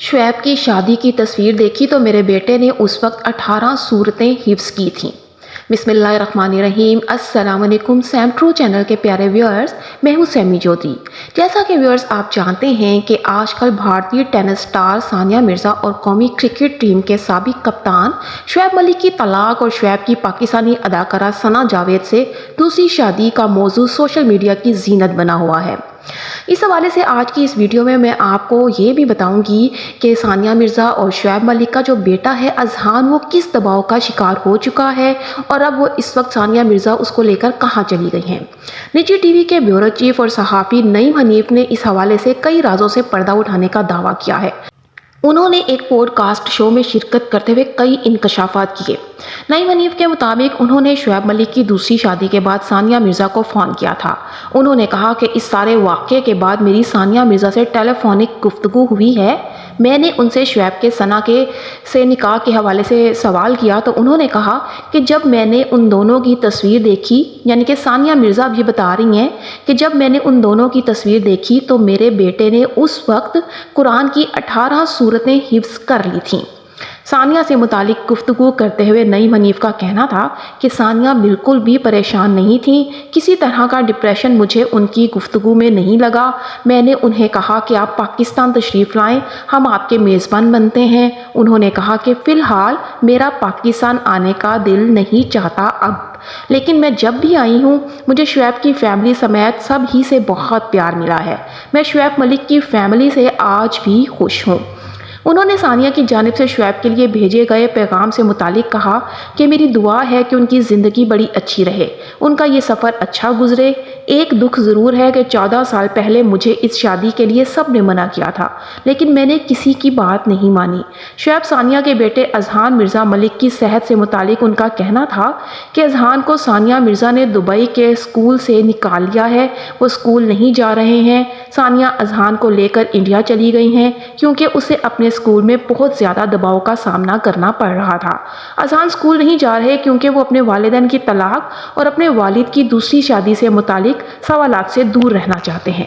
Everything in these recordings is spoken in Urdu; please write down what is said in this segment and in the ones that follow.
شعیب کی شادی کی تصویر دیکھی تو میرے بیٹے نے اس وقت 18 سورتیں حفظ کی تھیں۔ بسم اللہ الرحمن الرحیم۔ السلام علیکم سیم ٹرو چینل کے پیارے ویورز، میں ہوں سیمی جوتی۔ جیسا کہ ویورز آپ جانتے ہیں کہ آج کل بھارتی ٹینس سٹار ثانیہ مرزا اور قومی کرکٹ ٹیم کے سابق کپتان شعیب ملک کی طلاق اور شعیب کی پاکستانی اداکارہ ثنا جاوید سے دوسری شادی کا موضوع سوشل میڈیا کی زینت بنا ہوا ہے۔ اس حوالے سے آج کی اس ویڈیو میں آپ کو یہ بھی بتاؤں گی کہ ثانیہ مرزا اور شعیب ملک کا جو بیٹا ہے اذہان، وہ کس دباؤ کا شکار ہو چکا ہے اور اب وہ اس وقت ثانیہ مرزا اس کو لے کر کہاں چلی گئی ہیں۔ نجی ٹی وی کے بیورو چیف اور صحافی نعیم حنیف نے اس حوالے سے کئی رازوں سے پردہ اٹھانے کا دعویٰ کیا ہے۔ انہوں نے ایک پوڈ کاسٹ شو میں شرکت کرتے ہوئے کئی انکشافات کیے۔ نعیم حنیف کے مطابق انہوں نے شعیب ملک کی دوسری شادی کے بعد ثانیہ مرزا کو فون کیا تھا۔ انہوں نے کہا کہ اس سارے واقعے کے بعد میری ثانیہ مرزا سے ٹیلی فونک گفتگو ہوئی ہے۔ میں نے ان سے شعیب کے ثنا سے نکاح کے حوالے سے سوال کیا تو انہوں نے کہا کہ جب میں نے ان دونوں کی تصویر دیکھی، یعنی کہ ثانیہ مرزا بھی بتا رہی ہیں کہ جب میں نے ان دونوں کی تصویر دیکھی تو میرے بیٹے نے اس وقت قرآن کی 18 سورتیں حفظ کر لی تھیں۔ ثانیہ سے متعلق گفتگو کرتے ہوئے نعیم حنیف کا کہنا تھا کہ ثانیہ بالکل بھی پریشان نہیں تھیں، کسی طرح کا ڈپریشن مجھے ان کی گفتگو میں نہیں لگا۔ میں نے انہیں کہا کہ آپ پاکستان تشریف لائیں، ہم آپ کے میزبان بنتے ہیں۔ انہوں نے کہا کہ فی الحال میرا پاکستان آنے کا دل نہیں چاہتا اب، لیکن میں جب بھی آئی ہوں مجھے شعیب کی فیملی سمیت سب ہی سے بہت پیار ملا ہے۔ میں شعیب ملک کی فیملی سے آج بھی خوش ہوں۔ انہوں نے ثانیہ کی جانب سے شعیب کے لیے بھیجے گئے پیغام سے متعلق کہا کہ میری دعا ہے کہ ان کی زندگی بڑی اچھی رہے، ان کا یہ سفر اچھا گزرے۔ ایک دکھ ضرور ہے کہ 14 سال پہلے مجھے اس شادی کے لیے سب نے منع کیا تھا، لیکن میں نے کسی کی بات نہیں مانی۔ شعیب ثانیہ کے بیٹے اذہان مرزا ملک کی صحت سے متعلق ان کا کہنا تھا کہ اذہان کو ثانیہ مرزا نے دبئی کے اسکول سے نکال لیا ہے، وہ اسکول نہیں جا رہے ہیں۔ ثانیہ اذہان کو لے کر انڈیا چلی گئی ہیں کیونکہ اسے اپنے اسکول میں بہت زیادہ دباؤ کا سامنا کرنا پڑ رہا تھا۔ اذہان اسکول نہیں جا رہے کیونکہ وہ اپنے والدین کی طلاق اور اپنے والد کی دوسری شادی سے متعلق سوالات سے دور رہنا چاہتے ہیں۔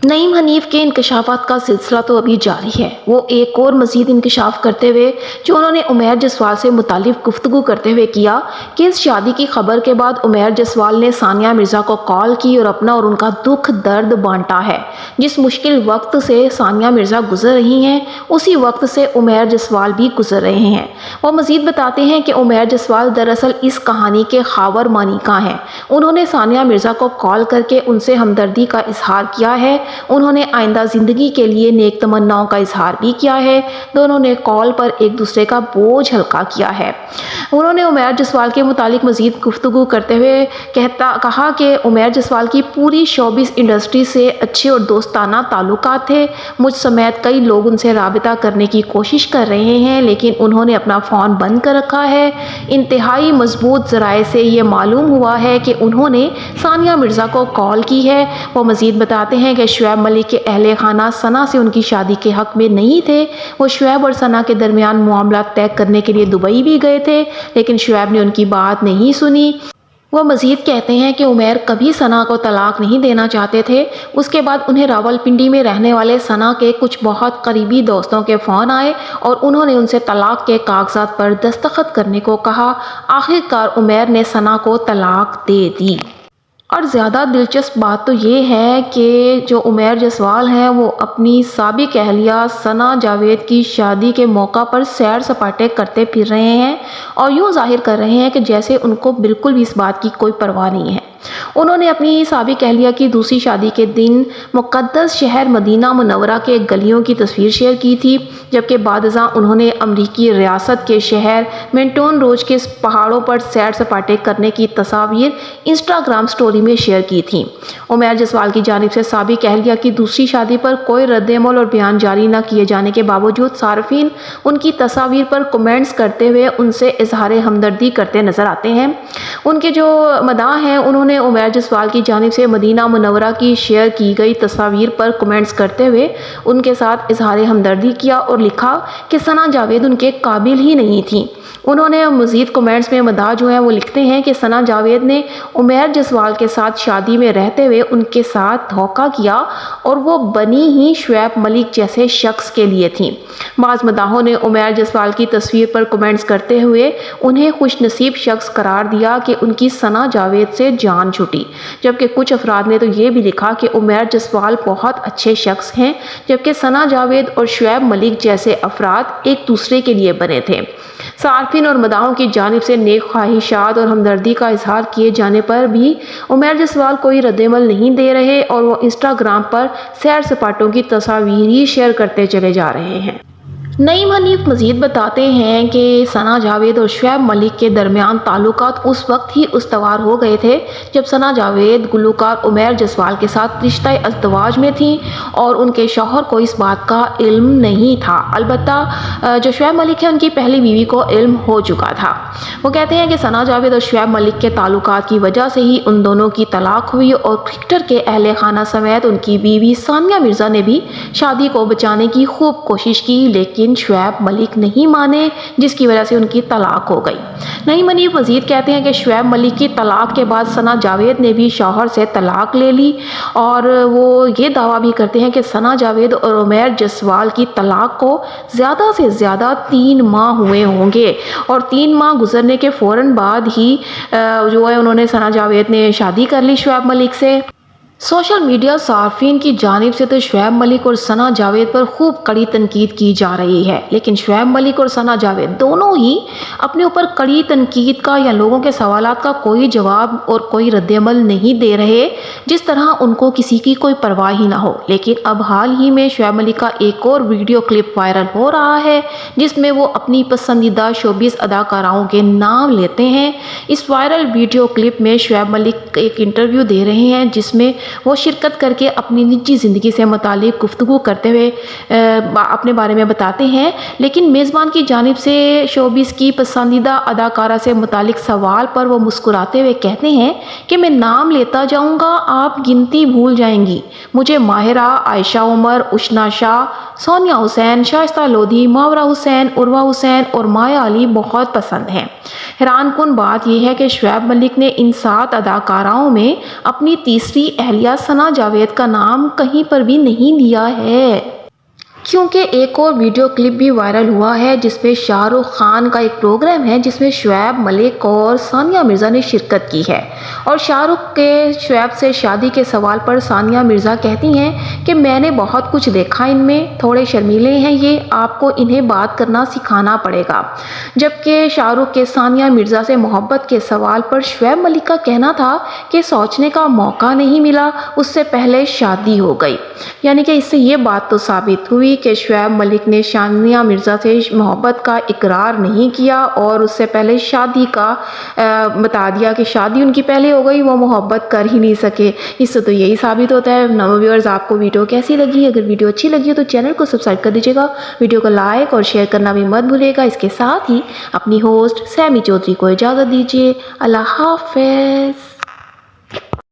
نعیم حنیف کے انکشافات کا سلسلہ تو ابھی جاری ہے۔ وہ ایک اور مزید انکشاف کرتے ہوئے جو انہوں نے عمیر جسوال سے متعلق گفتگو کرتے ہوئے کیا کہ اس شادی کی خبر کے بعد عمیر جسوال نے ثانیہ مرزا کو کال کی اور اپنا اور ان کا دکھ درد بانٹا ہے۔ جس مشکل وقت سے ثانیہ مرزا گزر رہی ہیں اسی وقت سے عمیر جسوال بھی گزر رہے ہیں۔ وہ مزید بتاتے ہیں کہ عمیر جسوال دراصل اس کہانی کے خاور مانیکا ہیں۔ انہوں نے ثانیہ مرزا کو کال کر کے ان سے ہمدردی کا اظہار کیا ہے۔ انہوں نے آئندہ زندگی کے لیے نیک تمناؤں کا اظہار بھی کیا ہے۔ دونوں نے کال پر ایک دوسرے کا بوجھ ہلکا کیا ہے۔ انہوں نے عمیر جسوال کے متعلق مزید گفتگو کرتے ہوئے کہا کہ عمیر جسوال کی پوری شوبز انڈسٹری سے اچھے اور دوستانہ تعلقات تھے۔ مجھ سمیت کئی لوگ ان سے رابطہ کرنے کی کوشش کر رہے ہیں لیکن انہوں نے اپنا فون بند کر رکھا ہے۔ انتہائی مضبوط ذرائع سے یہ معلوم ہوا ہے کہ انہوں نے ثانیہ مرزا کو کال کی ہے۔ وہ مزید بتاتے ہیں کہ شعیب ملک کے اہل خانہ ثنا سے ان کی شادی کے حق میں نہیں تھے۔ وہ شعیب اور ثنا کے درمیان معاملات طے کرنے کے لیے دبئی بھی گئے تھے لیکن شعیب نے ان کی بات نہیں سنی۔ وہ مزید کہتے ہیں کہ عمیر کبھی ثنا کو طلاق نہیں دینا چاہتے تھے۔ اس کے بعد انہیں راولپنڈی میں رہنے والے ثنا کے کچھ بہت قریبی دوستوں کے فون آئے اور انہوں نے ان سے طلاق کے کاغذات پر دستخط کرنے کو کہا۔ آخرکار عمیر نے ثنا کو طلاق دے دی۔ اور زیادہ دلچسپ بات تو یہ ہے کہ جو عمیر جسوال ہیں وہ اپنی سابق اہلیہ ثنا جاوید کی شادی کے موقع پر سیر سپاٹے کرتے پھر رہے ہیں اور یوں ظاہر کر رہے ہیں کہ جیسے ان کو بالکل بھی اس بات کی کوئی پرواہ نہیں ہے۔ انہوں نے اپنی سابق اہلیہ کی دوسری شادی کے دن مقدس شہر مدینہ منورہ کے گلیوں کی تصویر شیئر کی تھی، جبکہ بعد ازاں انہوں نے امریکی ریاست کے شہر مینٹون روج کے پہاڑوں پر سیر سپاٹے کرنے کی تصاویر انسٹاگرام سٹوری میں شیئر کی تھیں۔ عمیر جسوال کی جانب سے سابق اہلیہ کی دوسری شادی پر کوئی رد عمل اور بیان جاری نہ کیے جانے کے باوجود صارفین ان کی تصاویر پر کمنٹس کرتے ہوئے ان سے اظہار ہمدردی کرتے نظر آتے ہیں۔ ان کے جو مداح ہیں انہوں نے نے عمیر جسوال کی جانب سے مدینہ منورہ کی شیئر کی گئی تصاویر پر کمنٹس کرتے ہوئے ان کے ساتھ اظہار ہمدردی کیا اور لکھا کہ ثنا جاوید ان کے قابل ہی نہیں تھیں۔ انہوں نے مزید کمنٹس میں مداح جو ہیں وہ لکھتے ہیں کہ ثنا جاوید نے عمیر جسوال کے ساتھ شادی میں رہتے ہوئے ان کے ساتھ دھوکہ کیا اور وہ بنی ہی شعیب ملک جیسے شخص کے لیے تھیں۔ بعض مداحوں نے عمیر جسوال کی تصویر پر کمنٹس کرتے ہوئے انہیں خوش نصیب شخص قرار دیا کہ ان کی ثنا جاوید سے جان چھٹی، جبکہ کچھ افراد نے تو یہ بھی لکھا کہ عمیر جسوال بہت اچھے شخص ہیں، جبکہ ثنا جاوید اور شعیب ملک جیسے افراد ایک دوسرے کے لیے بنے تھے۔ صارفین اور مداحوں کی جانب سے نیک خواہشات اور ہمدردی کا اظہار کیے جانے پر بھی عمیر جسوال کوئی رد عمل نہیں دے رہے اور وہ انسٹاگرام پر سیر سپاٹوں کی تصاویر ہی شیئر کرتے چلے جا رہے ہیں۔ نعیم حنیف مزید بتاتے ہیں کہ ثنا جاوید اور شعیب ملک کے درمیان تعلقات اس وقت ہی استوار ہو گئے تھے جب ثنا جاوید گلوکار عمیر جسوال کے ساتھ رشتہ ازدواج میں تھیں اور ان کے شوہر کو اس بات کا علم نہیں تھا۔ البتہ جو شعیب ملک ہے ان کی پہلی بیوی کو علم ہو چکا تھا۔ وہ کہتے ہیں کہ ثنا جاوید اور شعیب ملک کے تعلقات کی وجہ سے ہی ان دونوں کی طلاق ہوئی اور کرکٹر کے اہل خانہ سمیت ان کی بیوی ثانیہ مرزا نے بھی شادی کو بچانے کی خوب کوشش کی، لیکن شعیب ملک نہیں مانے، جس کی وجہ سے ان کی طلاق ہو گئی۔ نعیم حنیف مزید کہتے ہیں کہ شعیب ملک کی طلاق کے بعد ثنا جاوید نے بھی شوہر سے طلاق لے لی اور وہ یہ دعویٰ بھی کرتے ہیں کہ ثنا جاوید اور عمیر جسوال کی طلاق کو زیادہ سے زیادہ 3 ماہ ہوئے ہوں گے اور 3 ماہ گزرنے کے فوراً بعد ہی جو ہے انہوں نے ثنا جاوید نے شادی کر لی شعیب ملک سے۔ سوشل میڈیا صارفین کی جانب سے تو شعیب ملک اور ثنا جاوید پر خوب کڑی تنقید کی جا رہی ہے، لیکن شعیب ملک اور ثنا جاوید دونوں ہی اپنے اوپر کڑی تنقید کا یا لوگوں کے سوالات کا کوئی جواب اور کوئی رد عمل نہیں دے رہے، جس طرح ان کو کسی کی کوئی پرواہ ہی نہ ہو۔ لیکن اب حال ہی میں شعیب ملک کا ایک اور ویڈیو کلپ وائرل ہو رہا ہے جس میں وہ اپنی پسندیدہ شوبز اداکاراؤں کے نام لیتے ہیں۔ اس وائرل ویڈیو کلپ میں شعیب ملک ایک انٹرویو دے رہے ہیں جس میں وہ شرکت کر کے اپنی نجی زندگی سے متعلق گفتگو کرتے ہوئے اپنے بارے میں بتاتے ہیں، لیکن میزبان کی جانب سے شوبز کی پسندیدہ اداکارہ سے متعلق سوال پر وہ مسکراتے ہوئے کہتے ہیں کہ میں نام لیتا جاؤں گا، آپ گنتی بھول جائیں گی۔ مجھے ماہرہ، عائشہ عمر، اشنا شاہ، سونیا حسین، شائستہ لودھی، ماورا حسین، عروہ حسین اور مایا علی بہت پسند ہیں۔ حیران کن بات یہ ہے کہ شعیب ملک نے ان 7 اداکاراؤں میں اپنی تیسری اہلیہ ثنا جاوید کا نام کہیں پر بھی نہیں لیا ہے۔ کیونکہ ایک اور ویڈیو کلپ بھی وائرل ہوا ہے جس میں شاہ رخ خان کا ایک پروگرام ہے جس میں شعیب ملک اور ثانیہ مرزا نے شرکت کی ہے، اور شاہ رخ کے شعیب سے شادی کے سوال پر ثانیہ مرزا کہتی ہیں کہ میں نے بہت کچھ دیکھا، ان میں تھوڑے شرمیلے ہیں یہ، آپ کو انہیں بات کرنا سکھانا پڑے گا۔ جبکہ شاہ رخ کے ثانیہ مرزا سے محبت کے سوال پر شعیب ملک کا کہنا تھا کہ سوچنے کا موقع نہیں ملا، اس سے پہلے شادی ہو گئی۔ یعنی کہ اس سے یہ بات تو ثابت ہوئی کہ شعیب ملک نے ثانیہ مرزا سے محبت کا اقرار نہیں کیا اور اس سے پہلے شادی کا بتا دیا کہ شادی ان کی پہلے ہو گئی، وہ محبت کر ہی نہیں سکے۔ اس سے تو یہی ثابت ہوتا ہے۔ ویورز، آپ کو ویڈیو کیسی لگی؟ اگر ویڈیو اچھی لگی ہو تو چینل کو سبسکرائب کر دیجیے گا، ویڈیو کو لائک اور شیئر کرنا بھی مت بھولیے گا۔ اس کے ساتھ ہی اپنی ہوسٹ سیمی چودھری کو اجازت دیجیے۔ اللہ حافظ۔